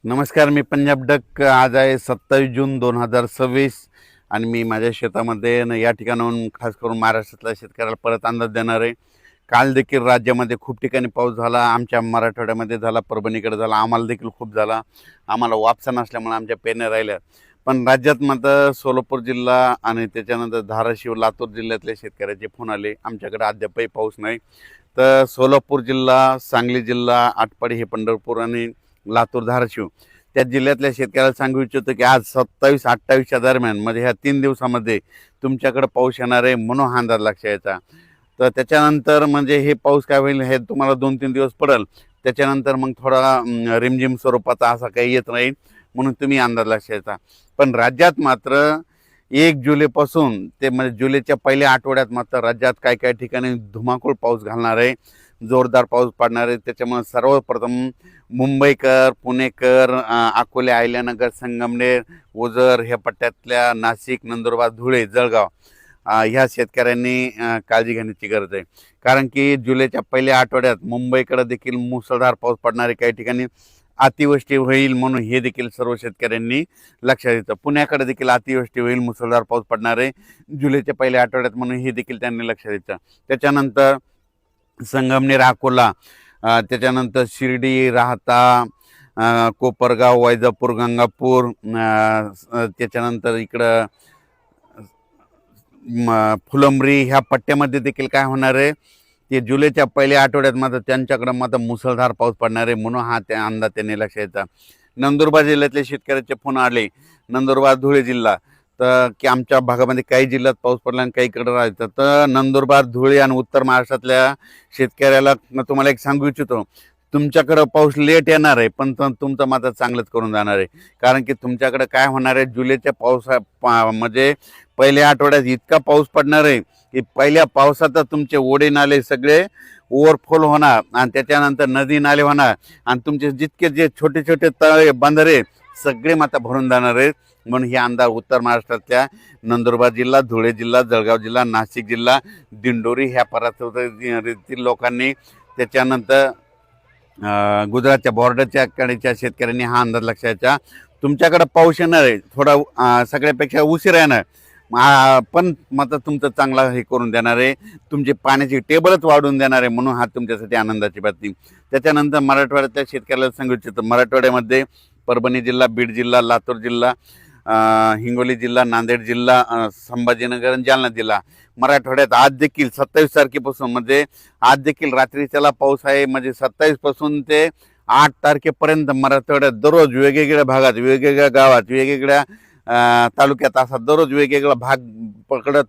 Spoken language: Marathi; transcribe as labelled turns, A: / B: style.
A: नमस्कार, मी पंजाब डक. आज आहे 27 जून 2026 आणि मी माझ्या शेतामध्ये या ठिकाणाहून खास करून महाराष्ट्रातल्या शेतकऱ्याला परत अंदाज देणार आहे. काल देखील राज्यामध्ये खूप ठिकाणी पाऊस झाला, आमच्या मराठवाड्यामध्ये झाला, परभणीकडे झाला, आम्हाला देखील खूप झाला. आम्हाला वापसा नसल्यामुळे आमच्या पेरण्या राहिल्या. पण राज्यात मात्र सोलापूर जिल्हा आणि त्याच्यानंतर धाराशिव लातूर जिल्ह्यातल्या शेतकऱ्याचे फोन आले, आमच्याकडे अद्यापही पाऊस नाही. तर सोलापूर जिल्हा, सांगली जिल्हा, आटपाडी हे पंढरपूर आणि लातूर धाराशिव त्या जिल्ह्यातल्या शेतकऱ्याला सांगू इच्छितो की आज 27-28च्या दरम्यान म्हणजे ह्या 3 दिवसामध्ये तुमच्याकडे पाऊस येणार आहे, म्हणून हा अंदाज लक्षात यायचा. तर त्याच्यानंतर म्हणजे हे पाऊस काय होईल हे तुम्हाला 2-3 दिवस पडेल, त्याच्यानंतर मग थोडा रिमझिम स्वरूपाचा असा काही येत नाही, म्हणून तुम्ही अंदाज लक्षात यायचा. पण राज्यात मात्र 1 जुलैपासून ते म्हणजे जुलैच्या पहिल्या आठवड्यात मात्र राज्यात काय काय ठिकाणी धुमाकूळ पाऊस घालणार आहे, जोरदार पाऊस पडणार आहे. त्याच्यामुळे सर्वप्रथम मुंबईकर, पुणेकर, अकोले, अहिल्यानगर, संगमनेर, ओझर ह्या पट्ट्यातल्या नाशिक, नंदुरबार, धुळे, जळगाव ह्या शेतकऱ्यांनी काळजी घेण्याची गरज आहे. कारण की जुलैच्या पहिल्या आठवड्यात मुंबईकडे देखील मुसळधार पाऊस पडणार आहे, काही ठिकाणी अतिवृष्टी होईल, म्हणून हे देखील सर्व शेतकऱ्यांनी लक्षात घेतलं. पुण्याकडे देखील अतिवृष्टी होईल, मुसळधार पाऊस पडणार आहे जुलैच्या पहिल्या आठवड्यात, म्हणून हे देखील त्यांनी लक्षात घेतलं. त्याच्यानंतर संगमनेर, अकोला, त्याच्यानंतर शिर्डी, राहता, कोपरगाव, वैजापूर, गंगापूर, त्याच्यानंतर इकडं फुलंब्री ह्या पट्ट्यामध्ये देखील काय होणार आहे ते जुलैच्या पहिल्या आठवड्यात मात्र त्यांच्याकडं मात्र मुसळधार पाऊस पडणार आहे, म्हणून हा त्या अंदाज त्यांनी लक्षात येतात. नंदुरबार जिल्ह्यातले शेतकऱ्याचे फोन आले, नंदुरबार, धुळे जिल्हा, तर की आमच्या भागामध्ये काही जिल्ह्यात पाऊस पडला आणि काहीकडे राहायचं. तर नंदुरबार, धुळे आणि उत्तर महाराष्ट्रातल्या शेतकऱ्याला तुम्हाला एक सांगू इच्छितो, तुमच्याकडं पाऊस लेट येणार आहे, पण तुमचं मात्र चांगलंच करून जाणार आहे. कारण की तुमच्याकडे काय होणार आहे, जुलैच्या म्हणजे पहिल्या आठवड्यात इतका पाऊस पडणार आहे की पहिल्या पावसात तुमचे ओढे नाले सगळे ओव्हरफ्लो होणार आणि त्याच्यानंतर नदी नाले होणार आणि तुमचे जितके जे छोटे छोटे तळे बंधारे सगळे मात्र भरून जाणार आहेत. म्हणून हे अंदाज उत्तर महाराष्ट्रातल्या नंदुरबार जिल्हा, धुळे जिल्हा, जळगाव जिल्हा, नाशिक जिल्हा, दिंडोरी ह्या परिसरातील लोकांनी, त्याच्यानंतर गुजरातच्या बॉर्डरच्या कडेच्या शेतकऱ्यांनी हा अंदाज लक्षात. तुमच्याकडे पाऊस येणार आहे, थोडा सगळ्यापेक्षा उशीर येणार, पण मात्र तुमचं चांगला हे करून देणार आहे, तुमची पाण्याची टेबलच वाढवून देणार आहे, म्हणून हा तुमच्यासाठी आनंदाची बातमी. त्याच्यानंतर मराठवाड्यातल्या शेतकऱ्याला सांगू इच्छितो, मराठवाड्यामध्ये परभणी जिल्हा, बीड जिल्हा, लातूर जिल्हा, हिंगोली जिल्हा, नांदेड जिल्हा, संभाजीनगर आणि जालना जिल्हा, मराठवाड्यात आज देखील 27 तारखेपासून म्हणजे आज देखील रात्रीच्याला पाऊस आहे. म्हणजे 27 पासून ते 8 तारखेपर्यंत मराठवाड्यात दररोज वेगवेगळ्या भागात, वेगवेगळ्या गावात, वेगवेगळ्या तालुक्यात असा दररोज वेगवेगळा भाग पकडत